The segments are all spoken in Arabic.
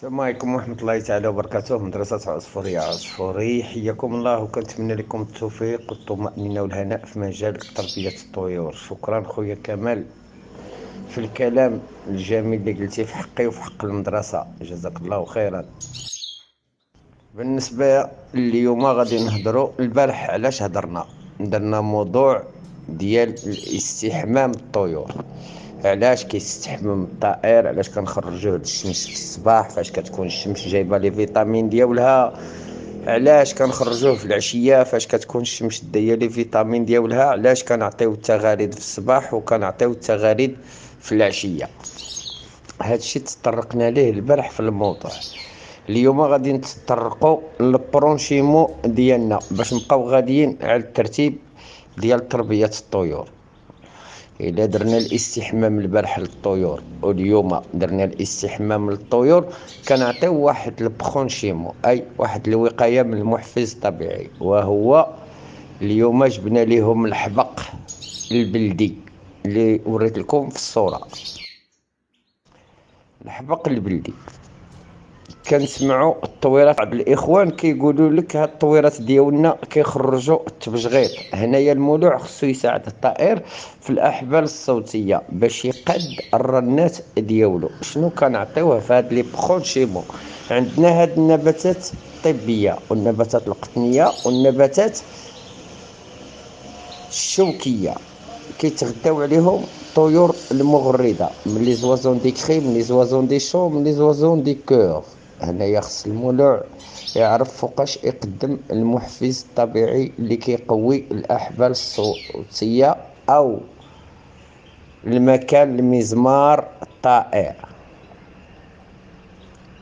السلام عليكم ورحمة الله تعالى وبركاته. مدرسة عصفوري حياكم الله، وكنتمنى لكم التوفيق والطمأنينة والهناء في مجال تربية الطيور. شكرا خويا كمال في الكلام الجميل اللي قلتيه في حقي وفي حق المدرسة، جزاك الله خيرا. بالنسبة اليوم غادي نهضروا البارح علاش درنا موضوع ديال الاستحمام الطيور. علاش كيستحمم الطائر، علاش كنخرجوه للشمس في الصباح فاش كتكون الشمس جايبه لي فيتامين ديالها، علاش كنخرجوه في العشيه فاش كتكون الشمس دايه لي فيتامين ديالها، علاش كنعطيو التغاريد في الصباح وكنعطيو التغاريد في العشيه. هادشي تطرقنا ليه البارح في الموضوع. اليوم غادي نتطرقوا للبرونشيمو ديالنا باش نبقاو غاديين على الترتيب ديال تربيه الطيور. إلا درنا الاستحمام البارح للطيور واليوم درنا الاستحمام للطيور، كنعطيو واحد البرونشيمو، اي واحد الوقايه من المحفز الطبيعي، وهو اليوم جبنا ليهم الحبق البلدي اللي وريت لكم في الصوره. الحبق البلدي كنسمعوا الطويرات بعض الاخوان كيقولوا لك هاد الطويرات ديالنا كيخرجوا التبجغيط. هنايا المولوع خصو يساعد الطائر في الاحبال الصوتيه باش يقد الرنات ديالو. شنو كنعطيوه في هاد لي برونشيمو؟ عندنا هاد النباتات الطبيه والنباتات القطنيه والنباتات الشوكيه كيتغداو عليهم الطيور المغرده، من لي زوازون دي كري، من لي زوازون دي شو، من لي زوازون دي كور. هنايا خص المولوع يعرف فوقاش يقدم المحفز الطبيعي اللي كيقوي الاحبال الصوتيه او المكان المزمار الطائر.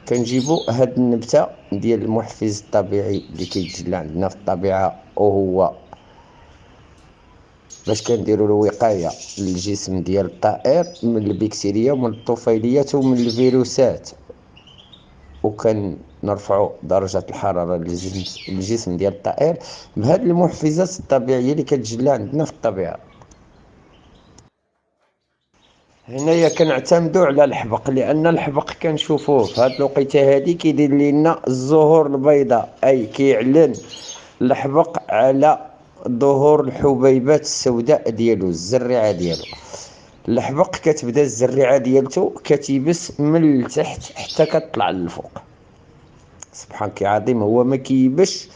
كنجيبو هاد النبته ديال المحفز الطبيعي اللي كيتجلى عندنا في الطبيعه، وهو باش كنديروا له وقايه للجسم ديال الطائر من البكتيريا ومن الطفيليات ومن الفيروسات، وكنرفعوا درجه الحراره للجسم ديال الطائر بهاد المحفزات الطبيعيه اللي كتجلى عندنا في الطبيعه. هنايا كنعتمدوا على الحبق، لان الحبق كنشوفوه في هاد الوقيته هادي كيدير لنا الزهور البيضاء، اي كيعلن الحبق على ظهور الحبيبات السوداء ديالو، الزريعه ديالو. الحبق كتبدا الزريعه ديالته كتيبس من التحت حتى كتطلع للفوق. سبحانك يا عظيم، هو ما كيبش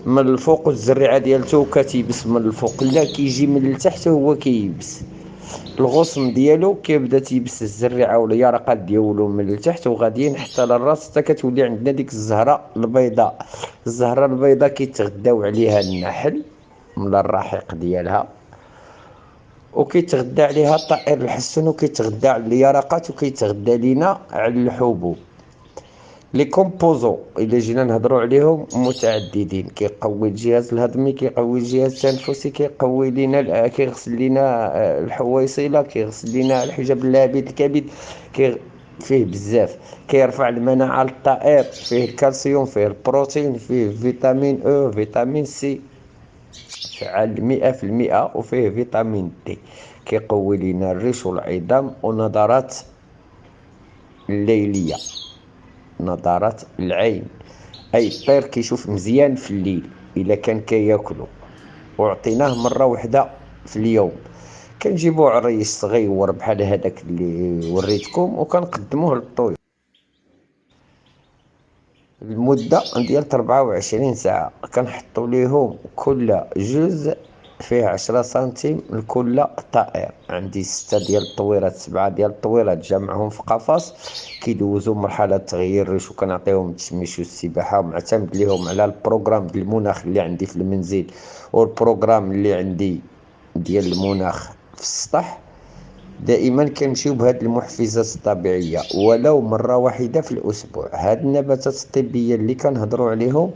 من الفوق والزريعه ديالته كتيبس من الفوق، لا كيجي من التحت وهو كيبس. الغصن ديالو كيبدا تيبس الزريعه واليرقات ديالو من التحت وغاديين حتى للراس، حتى كتولي عندنا ديك الزهره البيضاء. الزهره البيضاء كيتغداو عليها النحل من الرحيق ديالها، وكيتغدى عليها الطائر الحسن، وكيتغدى على اليرقات، وكيتغدى لينا على الحبوب. لي كومبوزو الا جينا نهضروا عليهم متعددين، كيقوي الجهاز الهضمي، كيقوي الجهاز التنفسي، كيقوي لينا كيغسل لينا الحويصله، كيغسل لينا الحجاب اللابد، الكبد، فيه بزاف. كيرفع المناعه للطائر، فيه الكالسيوم، فيه البروتين، فيه فيتامين او، فيتامين سي فعال 100%، وفيه فيتامين دي. كيقوي لينا الريش والعظام ونضارات الليليه، نظارات العين، اي الطير كيشوف مزيان في الليل الا كان كياكلو. وعطيناه مره واحده في اليوم. كنجيبو عريش صغيور بحال هذاك اللي وريتكم وكنقدموه للطيور المده ديال 24 ساعه. كنحطوا ليهم كل جزء فيه 10 سنتيم لكل طائر. عندي 6 ديال الطويرات، 7 ديال الطويرات جمعهم في قفص، كيدوزوا مرحله تغيير الريش، وكنعطيهم التشميش والسباحه، ومعتمد ليهم على البروغرام ديال المناخ اللي عندي في المنزل والبروغرام اللي عندي ديال المناخ في السطح. دائما كنمشيو بهاد المحفزات الطبيعيه ولو مره واحده في الاسبوع. هاد النباتات الطبيه اللي كنهضروا عليهم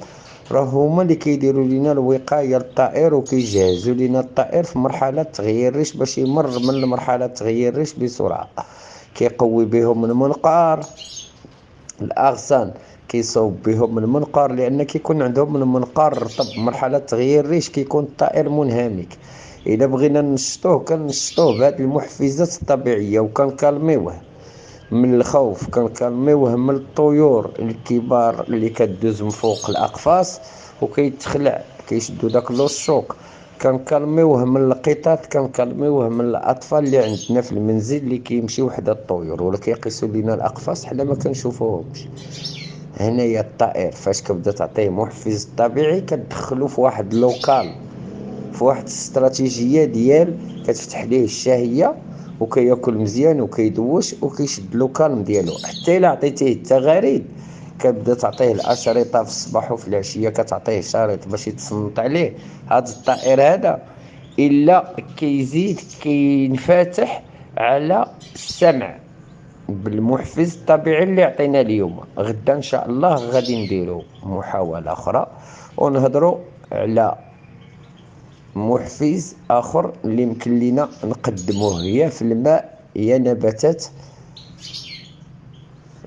راه هما اللي كيديروا لنا الوقايه للطائر، وكيجهزوا لنا الطائر في مرحله تغيير الريش باش يمر من مرحله تغيير الريش بسرعه. كيقوي بهم المنقار، الاغصان كيصوب بهم المنقار، لان كيكون عندهم المنقار رطب. مرحله تغيير الريش كيكون الطائر منهمك. الا بغينا نشطوه كنشطوه بهاد المحفزات الطبيعيه وكنكالميوه. من الخوف كنكالميوه من الطيور الكبار اللي كدوز من فوق الاقفاص وكيتخلع كيشدو داك لوشوك. كنكالميوه من القطط، كنكالميوه من الاطفال اللي عندنا في المنزل اللي كيمشيو حدا الطيور ولا كيقيسوا لينا الاقفاص حنا ما كنشوفوهمش. هنايا الطائر فاش كبدا تعطيه محفز طبيعي كتدخلو في واحد لوكال، في واحد الاستراتيجيه ديال كتفتح ليه الشهيه وكياكل مزيان وكيدوش وكيشد لوكالم ديالو. حتى الا عطيتيه التغاريد كتبدا تعطيه الاشرطه في الصباح وفي العشيه، كتعطيه شريط باش يتصنت عليه. هذا الطائر هذا الا كيزيد كينفتح على السمع بالمحفز الطبيعي اللي عطينا اليوم. غدا ان شاء الله غادي نديرو محاولة اخرى ونهضروا على محفز اخر اللي يمكن لينا نقدموه يا في الماء يا نباتات.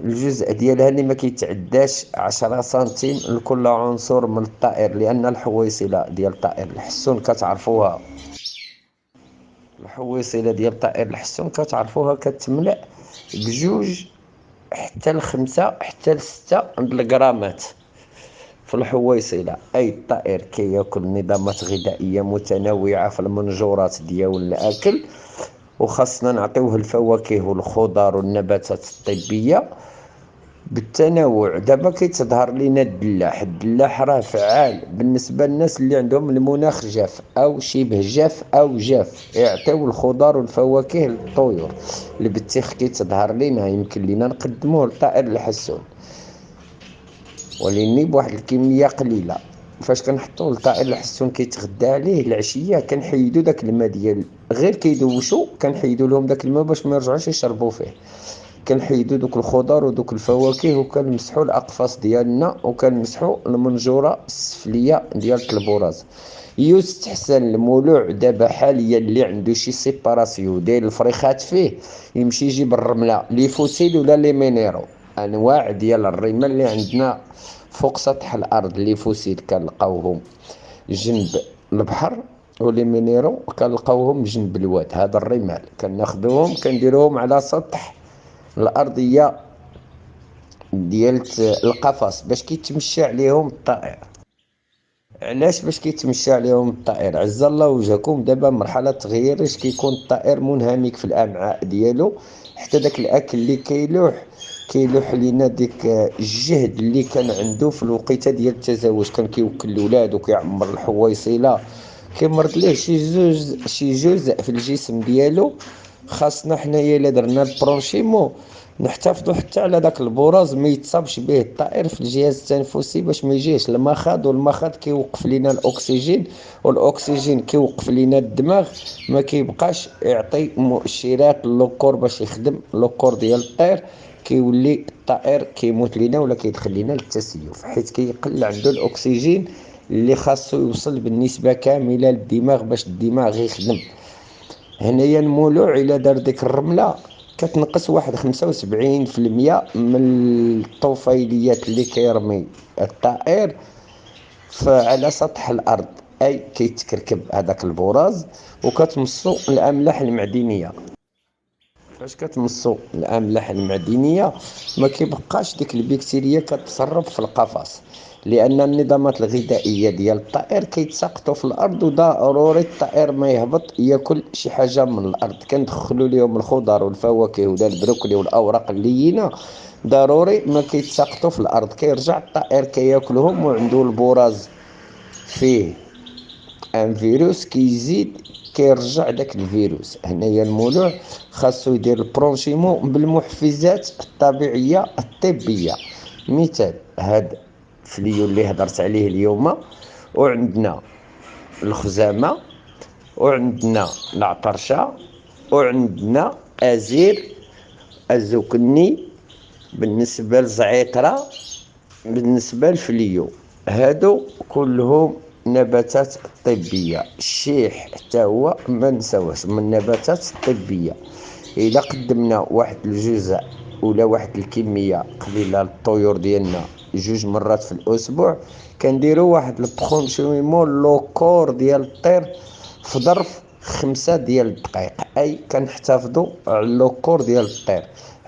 الجزء ديالها اللي ما كيتعداش 10 سنتيم لكل عنصر من الطائر، لان الحويصله ديال الطائر الحسون كتعرفوها، الحويصله ديال الطائر الحسون كتعرفوها كتملأ بجوج حتى ل5 حتى ل6 الغرامات في الحويصله. اي الطائر كياكل نظامات غذائيه متنوعه في المنجورات ديال الاكل، وخاصنا نعطيوه الفواكه والخضر والنباتات الطبيه بالتنوع. دابا كيتظهر لينا الدلاح راه فعال بالنسبه للناس اللي عندهم المناخ جاف او شبه جاف او جاف، يعطيو الخضر والفواكه للطيور. البطيخ كيتظهر لينا يمكن لينا نقدموه للطائر الحسون ولكن بواحد الكميه قليله. فاش كنحطوه للطائر الحسون كيتغدى عليه العشيه كنحيدو داك الماء ديال غير كيدوشو، كنحيدو لهم داك الماء باش ما يرجعوش يشربوا فيه. كنحيدو دوك الخضر ودوك الفواكه وكنمسحو الاقفاص ديالنا وكنمسحو المنجوره السفليه ديال البراز. يستحسن المولوع دابا حاليا اللي عنده شي سيباراسيون داير الفريخات فيه يمشي يجيب الرمله لي فوسيل ولا لي مينيرو، انواع ديال الرمال اللي عندنا فوق سطح الارض. لي فوسيل كنلقاوهم جنب البحر ولي مينيرو كنلقاوهم جنب الواد. هذا الرمال كناخذوهم كنديروهم على سطح الارضيه ديال القفص باش كيتمشى عليهم الطائر. علاش باش كيتمشى عليهم الطائر؟ عز الله وجهكم دابا مرحله تغيير اش كيكون الطائر منهمك في الامعاء ديالو، حتى داك الاكل اللي كيلوح لينا ديك الجهد اللي كان عنده في الوقيته ديال التزاوج. كان كيوكل الاولاد وكيعمر الحويصله كيمرض ليه شي جزء في الجسم ديالو. خاصنا حنايا الا درنا البرونشيمو نحتفظوا حتى على داك البراز ما يتصابش به الطائر في الجهاز التنفسي باش ما يجيش المخاض، والمخاض كيوقف لينا الاكسجين والاكسجين كيوقف لينا الدماغ، ما كيبقاش يعطي مؤشرات للكور باش يخدم للكور ديال الطائر. كيولي الطائر كيموت لينا ولا كيدخل لينا للتسيف حيت كيقل عنده الاكسجين اللي خاصو يوصل بالنسبه كامله للدماغ باش الدماغ يخدم. هنايا المولوع الى دار ديك الرمله كتنقص واحد 75% من الطفيليات اللي كيرمي الطائر على سطح الارض. اي كيتكركب هذاك البراز وكتمصو الاملاح المعدنيه. فاش كتمصو الاملاح المعدنيه ما كيبقاش ديك البكتيريا كتصرف في القفص، لان النظامات الغذائيه ديال الطائر كيتساقطوا في الارض وضروري الطائر ما يهبط ياكل شي حاجه من الارض. كندخلوا لهم الخضر والفواكه ولا البروكلي والاوراق اللينه ضروري ما كيتساقطوا في الارض. كيرجع الطائر كياكلهم وعنده البراز فيه ان فيروس كيزيد كيرجع داك الفيروس. هنايا المولوع خاصو يدير البرونشيمو بالمحفزات الطبيعيه الطبيه. مثال هاد فليو اللي هضرت عليه اليوم، وعندنا الخزامه، وعندنا العطرشه، وعندنا ازير الزكني، بالنسبه للزعيطره، بالنسبه للفليو. هادو كلهم نباتات طبيه. الشيح حتى هو ما نساوهش من النباتات الطبيه. اذا قدمنا واحد الجزء ولا واحد الكميه قليله للطيور ديالنا 2 مرات في الاسبوع كنديروا واحد البرونشيمو لوكور ديال الطير في ظرف 5 ديال الدقائق. اي كنحتفظوا على اللوكور ديال الطير.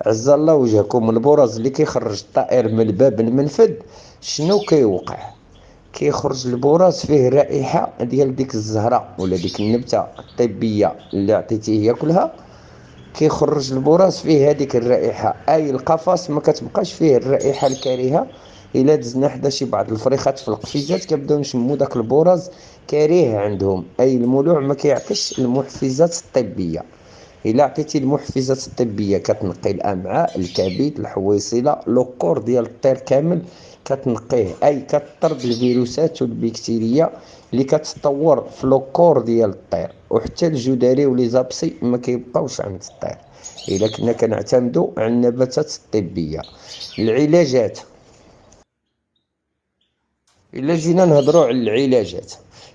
عز الله وجهكم. البراز اللي كيخرج الطائر من الباب المنفذ شنو كيوقع؟ كيخرج البراز فيه رائحه ديال ديك الزهره ولا ديك النبته الطبيه اللي عطيتيه ياكلها. كيخرج البراز فيه هذيك الرائحه، اي القفص ما كتبقاش فيه الرائحه الكريهه. الا دزنا حدا شي بعض الفريخات في القفيزات كيبداو نشمو داك البراز كريه عندهم، اي المولوع ما كيعطيش المحفزات الطبيه. الا عطيتي المحفزات الطبيه كتنقي الامعاء، الكبد، الحويصله، لوكور ديال الطير كامل كتنقيه، اي كطرد الفيروسات والبكتيريا اللي كتطور في لوكور ديال الطير، وحتى الجدري ولي زابسي ما كيبقاوش عند الطير الا كنا كنعتمدوا على النباتات الطبيه. العلاجات، الا جينا نهضروا على العلاجات،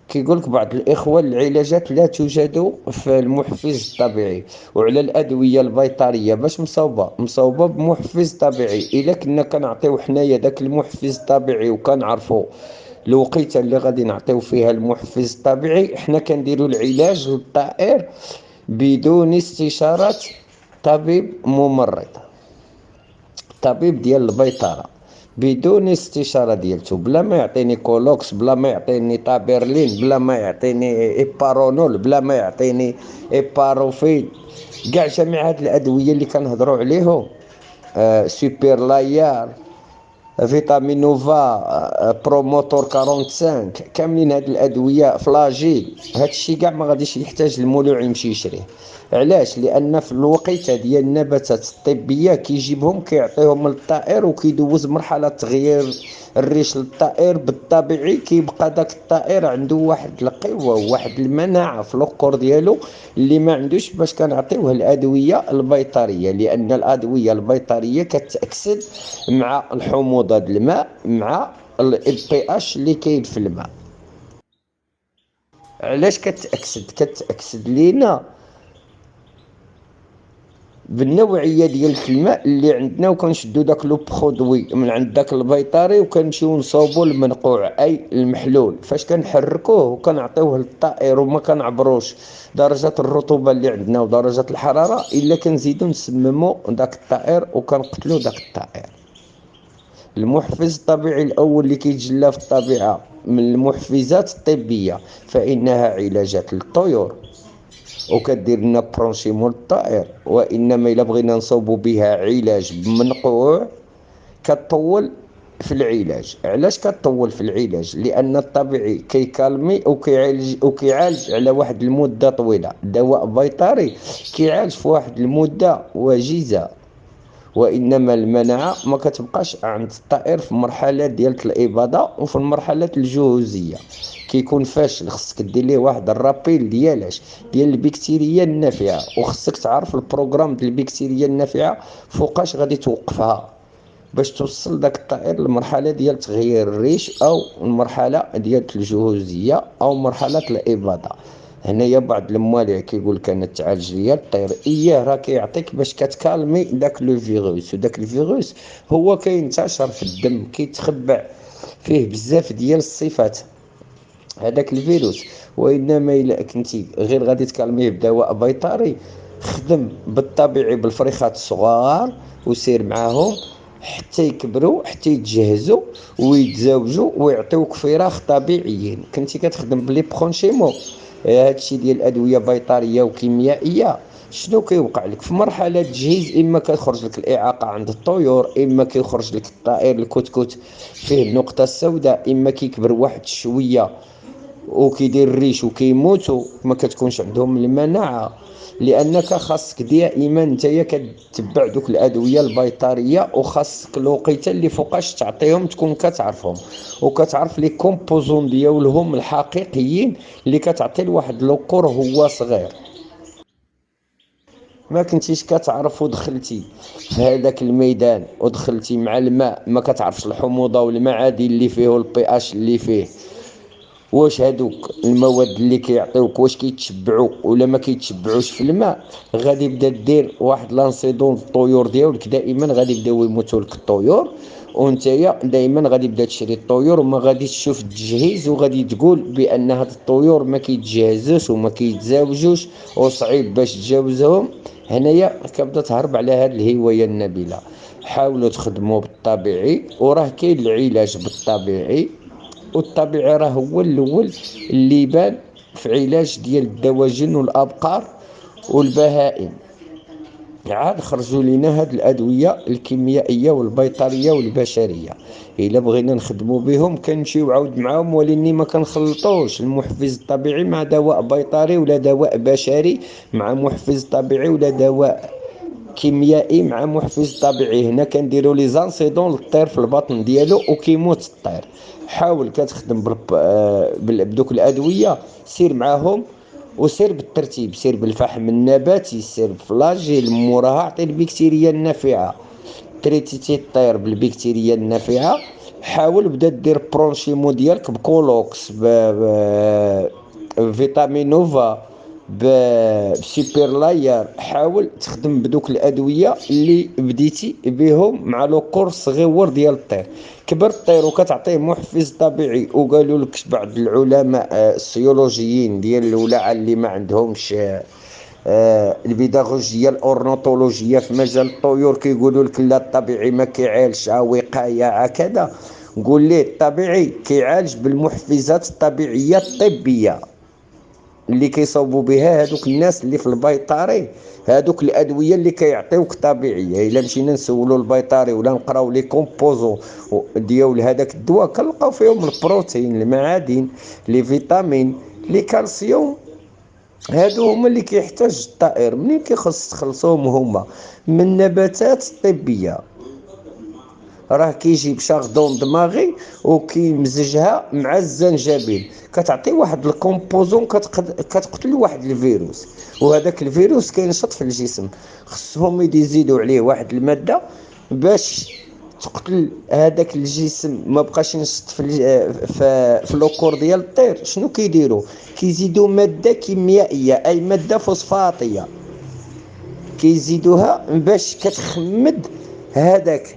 كيقولك بعض الاخوه العلاجات لا توجد في المحفز الطبيعي، وعلى الادويه البيطريه باش مصوبه بمحفز طبيعي. الا كنا كنعطيو حنايا داك المحفز الطبيعي وكنعرفوا الوقيته اللي غادي نعطيو فيها المحفز الطبيعي، حنا كنديروا العلاج للطائر بدون استشاره طبيب ممرض، طبيب ديال البيطره، بدون استشاره ديالته، بلا ما يعطيني كولوكس، بلا ما يعطيني تابرلين، بلا ما يعطيني ايبارونول، بلا ما يعطيني ايباروفين، كاع جميع هاد الادويه اللي كنهضروا عليهم، سوبر لايار، فيتامين نوفا، بروموتور 45، كاملين هاد الادويه، فلاجيل، هادشي كاع ما غاديش يحتاج المولوع يمشي يشريه. علاش؟ لان في الوقيته ديال النباتات الطبيه كيجيبهم كيعطيهم للطائر وكيدوز مرحله تغيير الريش للطائر بالطبيعي. كيبقى داك الطائر عنده واحد القوه وواحد المناعه في الكور ديالو اللي ما عندوش باش كنعطيوه الادويه البيطريه، لان الادويه البيطريه كتاكسد مع الحموضه د الماء مع البي اش اللي كاين في الماء. علاش كتاكسد لينا بالنوعيه ديال الماء اللي عندنا، وكنشدو داك لو برودوي من عند داك البيطري وكنمشيو نصوبو المنقوع اي المحلول. فاش كنحركوه وكنعطيوه للطائر وما كنعبروش درجه الرطوبه اللي عندنا ودرجه الحراره، الا كنزيدو نسممو داك الطائر وكنقتلو داك الطائر. المحفز الطبيعي الاول اللي كيتجلى في الطبيعه من المحفزات الطبيه فانها علاجات للطيور وكدير لنا برونشيمون للطائر، وانما الا بغينا نصوبوا بها علاج بمنقوع كتطول في العلاج. علاش كتطول في العلاج؟ لان الطبيعي كيكالمي وكيعالج على واحد المده طويله، دواء بيطري كيعالج في واحد المده وجيزه، وانما المناعه ما كتبقاش عند الطائر في المرحله ديال الاباضه وفي المرحله الجهوزيه. كيكون فاشل، خصك دير ليه واحد الرابيل ديال البكتيريا النافعه، وخصك تعرف البروغرام ديال البكتيريا النافعه فوقاش غادي توقفها باش توصل داك الطائر للمرحله ديال تغيير الريش او المرحله ديال الجهوزيه او مرحله الاباضه. هنايا بعض الموالع كيقول لك انا تعالج ليا الطير، اياه راه كيعطيك باش كتكالمي داك لو فيروس، وداك الفيروس هو كينتشر في الدم، كيتخبع فيه بزاف ديال الصفات هذاك الفيروس. وانما الا كنتي غير غادي تكالميه بدواء بيطري، خدم بالطبيعي بالفريخات الصغار وسير معاهم حتى يكبروا، حتى يتجهزوا ويتزاوجوا ويعطيوك فراخ طبيعيين. كنتي كتخدم بلي برونشيمو، هادشي ديال الادويه بيطريه وكيميائيه، شنو كيوقع لك في مرحله التجهيز؟ اما كتخرج لك الاعاقه عند الطيور، اما كيخرج لك الطائر الكتكوت فيه النقطه السوداء، اما كيكبر واحد شويه وكيدير الريش وكيموتوا، ما كتكونش عندهم المناعه. لانك خاصك دائما نتايا كتبع دوك الادويه البيطريه، وخاصك الوقيته اللي فوقاش تعطيهم تكون كتعرفهم وكتعرف لي كومبوزون ديالهم الحقيقيين اللي كتعطي لواحد لوكور هو صغير. ما كنتيش كتعرف ودخلتي في هذاك الميدان ودخلتي مع الماء ما كتعرفش الحموضه والمعادن اللي فيه والبي اش اللي فيه، واش هادوك المواد اللي كيعطيوك واش كيتشبعوا ولا ما كيتشبعوش في الماء، غادي يبدا دير واحد لانسيدون الطيور ديالك، دائما غادي يبداو يموتوا لك الطيور وانتيا دائما غادي تبدا تشري الطيور وما غادي تشوف التجهيز، وغادي تقول بان هاد الطيور ما كيتجهزوش وما كيتزاوجوش وصعيب باش تجاوزهم. هنايا كتبدا تهرب على هاد الهوايه النبيله. حاولوا تخدموا بالطبيعي، وراه كاين العلاج بالطبيعي، والطبيعي راه هو الاول اللي يبان في علاج ديال الدواجن والابقار والبهائم. عاد خرجوا لنا هاد الادويه الكيميائيه والبيطريه والبشريه، الا بغينا نخدموا بهم كنمشيو عاود معاهم، ولكن ما كنخلطوش المحفز الطبيعي مع دواء بيطري ولا دواء بشري مع محفز طبيعي ولا دواء كيميائي مع محفز طبيعي. هنا كنديروا لي زانسيدون للطير في البطن ديالو وكيموت الطير. حاول كتخدم بدوك الادويه، سير معاهم وسير بالترتيب، سير بالفحم النباتي، سير بفلاجيل، موراها عطي البكتيريا النافعه، تريتيتي الطير بالبكتيريا النافعه. حاول بدا دير برونشيمو ديالك بكولوكس، بفيتامينوفا، بسوبر لاير. حاول تخدم بدوك الادويه اللي بديتي بهم مع لو كورس صغيور ديال الطير. كبر الطير وكتعطيه محفز طبيعي، وقالوا لك بعض العلماء السيولوجيين ديال الولاعه اللي ما عندهمش البيداغوجيه الاورنيتولوجيه في مجال الطيور، كيقولوا لك لا الطبيعي ما كيعالجش، وقايه كذا. نقول ليه الطبيعي كيعالج بالمحفزات الطبيعيه الطبيه اللي كيصاوبوا بها هذوك الناس اللي في البيطري. هذوك الادويه اللي كيعطيوك طبيعيه، الا مشينا نسولوا البيطري ولا نقراو لي كومبوزون ديال هذاك الدواء كنلقاو فيهم البروتين، المعادن، لي فيتامين، لي كالسيوم. هادو هما اللي كيحتاج الطائر. منين كيخص تخلصوهم هما من النباتات الطبيه. راه كيجيب شاردون دماغي وكيمزجها مع الزنجبيل، كتعطي واحد الكومبوزون كتقتل واحد الفيروس، وهذاك الفيروس كينشط في الجسم. خصهم يزيدوا عليه واحد الماده باش تقتل هذاك الجسم، ما بقاش ينشط في لوكور ديال الطير. شنو كيديروا؟ كيزيدوا ماده كيميائيه، اي ماده فوسفاتيه، كيزيدوها باش كتخمد هذاك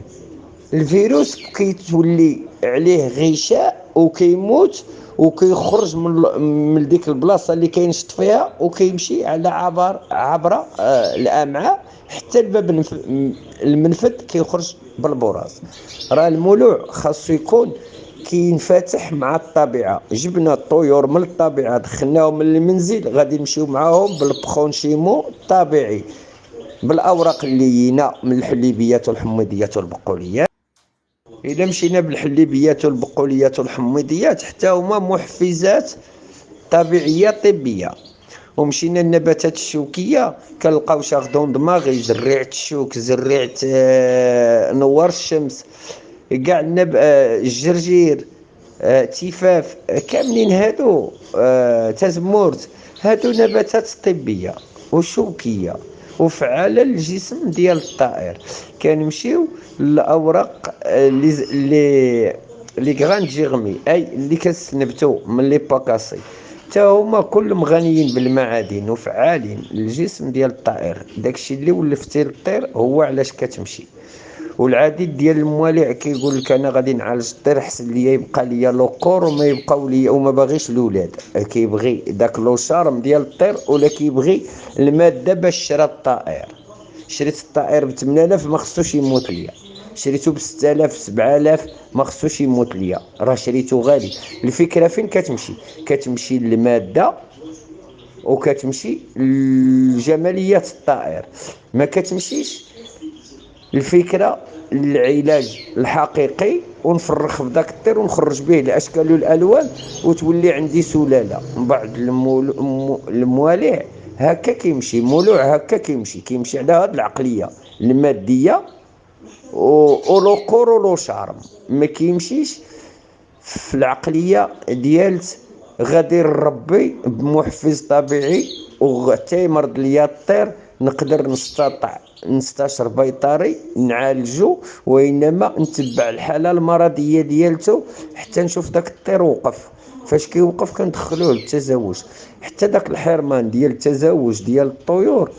الفيروس، كيتولي عليه غشاء وكيموت وكيخرج من ديك البلاصه اللي كينشط فيها، وكيمشي على عبر الامعاء حتى الباب المنفذ كيخرج بالبراز. راه المولوع خاصو يكون كينفتح مع الطبيعه. جبنا الطيور من الطبيعه دخلناهم من المنزل، غادي نمشيو معاهم بالبخونشيمو الطبيعي، بالاوراق اللينه من الحليبيات والحميضيات والبقوليات. اذا مشينا بالحليبيات والبقوليات والحميضيات حتى هما محفزات طبيعيه طبيه. ومشينا النباتات الشوكيه كنلقاو شاردون دماغي، زريعه الشوك، زريعه نوار الشمس، كاع الجرجير، تيفاف، كاملين هادو، تزمورت، هادو نباتات طبيه وشوكيه وفعاله للجسم ديال الطائر. كنمشيو للاوراق لي غراند جيرمي، اي اللي كنستنبتو من لي باكاسي، حتى هما كلهم غنيين بالمعادن وفعالين للجسم ديال الطائر. داكشي اللي ولفتي للطير هو علاش كتمشي. والعديد ديال الموالع كيقول لك انا غادي نعالج الطير، حسن ليا يبقى ليا لوكور وما يبقاو ليا، وما باغيش الاولاد، كيبغي داك لو شارم ديال الطير ولا كيبغي الماده باش شرا الطائر. شريت الطائر ب 8000 ما خصوش يموت ليا، شريته ب 6000 7000 ما خصوش يموت ليا، راه شريته غالي. الفكره فين كتمشي؟ كتمشي للماده وكتمشي لجماليات الطائر، ما كتمشيش الفكره العلاج الحقيقي ونفرخ في داك الطير ونخرج به الاشكال والالوان وتولي عندي سلاله. من بعد الموالع هكا كيمشي، مولوع هكا كيمشي على هاد العقليه الماديه ولو كورو شارم، ما كيمشيش في العقليه ديالت غادي نربي بمحفز طبيعي وحتى يمرض ليا الطير نقدر نستشر بيطري نعالجو، وانما نتبع الحاله المرضيه ديالته حتى نشوف داك الطير وقف. فاش كيوقف كندخلوه للتزاوج. حتى داك الحرمان ديال التزاوج ديال الطيور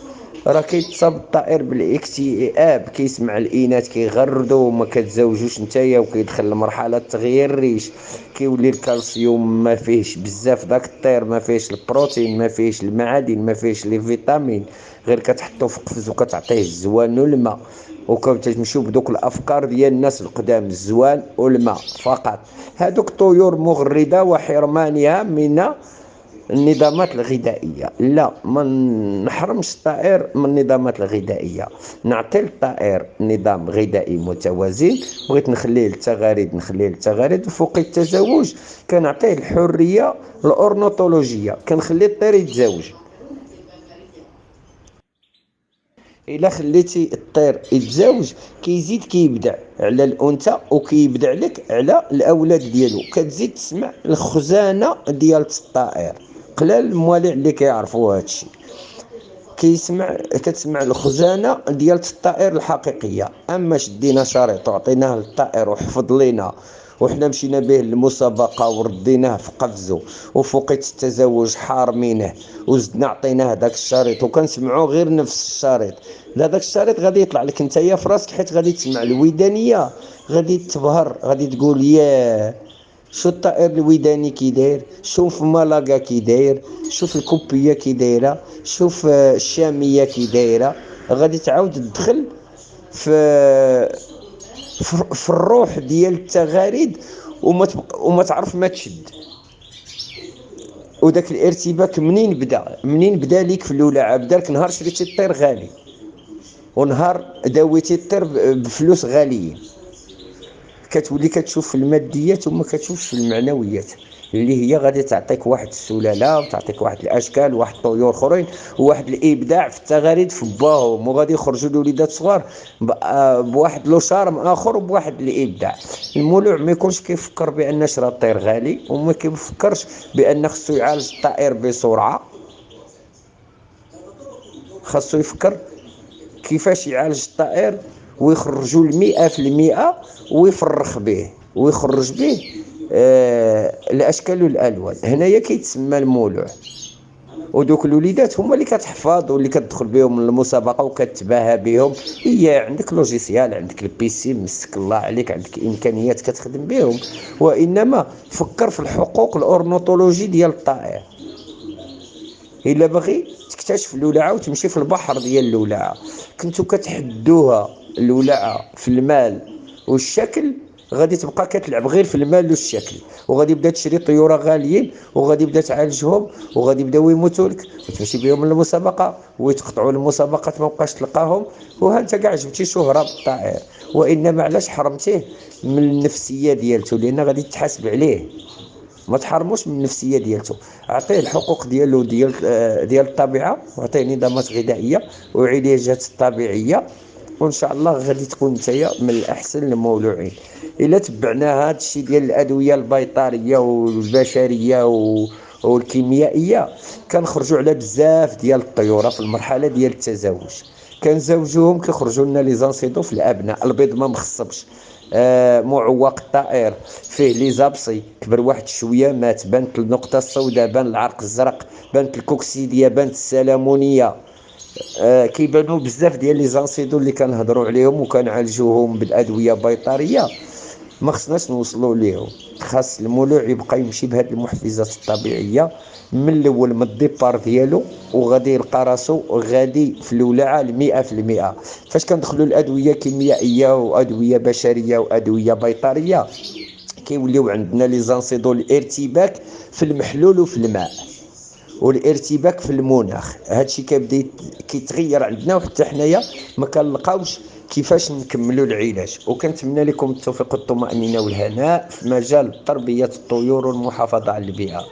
راه كيتصاب الطائر بالاكتئاب، كيسمع الاناث كيغردوا وما كتزوجوش نتايا، وكيدخل لمرحله تغيير الريش، كيولي الكالسيوم ما فيهش بزاف، داك الطير ما فيهش البروتين، ما فيهش المعادن، ما فيهش لي فيتامين، غير كتحطو في قفز وكتعطيه الزوان والماء. وكتمشيو بدوك الافكار ديال الناس القدام، الزوان والماء فقط. هادوك طيور مغرده وحرمانها من النظامات الغذائية. لا، ما نحرمش الطائر من النظامات الغذائية، نعطي للطائر نظام غذائي متوازن. بغيت نخليه للتغاريد نخليه للتغاريد، وفوق التزاوج كنعطيه الحرية الأورنيثولوجية، كنخلي الطير يتزاوج. الا خليتي الطير يتزاوج كيزيد كيبدع على الانثى، وكيبدع لك على الاولاد ديالو، كتزيد تسمع الخزانه ديال الطائر. قلال الموالع اللي كيعرفوا هادشي، كتسمع الخزانه ديال الطائر الحقيقيه. اما شدينا شريط وعطيناه للطائر وحفظ لينا، وحنا مشينا به للمسابقه ورديناه في قفزه، وفوقيت التزاوج حارمينه، وزدنا عطيناه داك الشريط وكنسمعوا غير نفس الشريط. لا، داك الشريط غادي يطلع لك نتايا في راسك، حيت غادي تسمع الودانيه، غادي تبهر، غادي تقول ياه شو الطائر الوداني كي داير، شوف مالاكا كي داير، شوف الكوبيه كي دايره، شوف الشاميه كي دايره. غادي تعاود تدخل في في الروح ديال التغاريد، وما تعرف ما تشد. وداك الارتباك منين بدا ليك في الاولى؟ بدا لك نهار شريتي الطير غالي، ونهار داويتي الطير بفلوس غاليين. كتولي كتشوف في الماديات وما كتشوفش في المعنويات، اللي هي غادي تعطيك واحد السلاله، وتعطيك واحد الاشكال، واحد الطيور اخرين، وواحد الابداع في التغاريد في باهم. وغادي يخرجوا الوليدات صغار بواحد لو شارم اخر وبواحد الابداع. المولوع ما يكونش كيفكر بان شرا الطير غالي، وما كيفكرش بان خصو يعالج الطائر بسرعه. خاصو يفكر كيفاش يعالج الطائر ويخرجوا 100%، ويفرخ به ويخرج به الاشكال والالوان. هنايا كيتسمى المولوع. ودوك الوليدات هما اللي كتحفظ واللي كتدخل بهم المسابقه وكتباهى بهم. هي عندك لوجيسيال، عندك البيسي، مسك الله عليك، عندك امكانيات كتخدم بهم، وانما فكر في الحقوق الاورنيثولوجي ديال الطائر. الا باغي تكتشف الولاعه وتمشي في البحر ديال الولاعه، كنتو كتحدوها الولاعه في المال والشكل، غادي تبقى كتلعب غير في المال والشكل، وغادي يبدا تشري طيوره غاليين، وغادي يبدا تعالجهم، وغادي يبداو يموتوا لك، وتمشي بهم للمسابقه ويتقطعوا المسابقات ما بقاش تلقاهم. وها انت كاع جبتي شهره بالطائر، وانما علاش حرمتيه؟ من النفسيه ديالته، لان غادي تحاسب عليه. ما تحرموش من النفسيه ديالته، اعطيه الحقوق ديالو ديال الطبيعه، واعطيه نظامات غذائيه وعلاجات طبيعيه، وان شاء الله غادي تكون نتايا من الاحسن المولوعين. الا تبعنا هذا الشيء ديال الادويه البيطريه والبشريه والكيميائيه، كنخرجوا على بزاف ديال الطيور في المرحله ديال التزاوج. كنزوجوهم كيخرجوا لنا لي زانسيدو في الابناء. البيض ما مخصبش، معوق الطائر فيه لي زابسي، كبر واحد شويه مات، بانت النقطه السوداء، بان العرق الزرق، بانت الكوكسيديا، بانت السلمونيه. كيبانوا بزاف ديال لي زانسيدو اللي كنهضروا عليهم وكنعالجوهم بالادويه البيطريه، ما خصناش نوصلوا ليهم. خاص المولوع يبقى يمشي بهذه المحفزات الطبيعيه من الاول، من الديبار ديالو، وغادي يلقى راسو غادي في الولاعه 100%. فاش كندخلوا الادويه كيميائيه وادويه بشريه وادويه بيطريه، كيوليو عندنا لي زانسيدو الارتباك في المحلول وفي الماء، والارتباك في المناخ. هادشي كيبدا كيتغير عندنا، وحتى حنايا ما كنلقاوش كيفاش نكملوا العلاج. وكنتمنى لكم التوفيق والطمأنينة والهناء في مجال تربية الطيور والمحافظة على البيئة.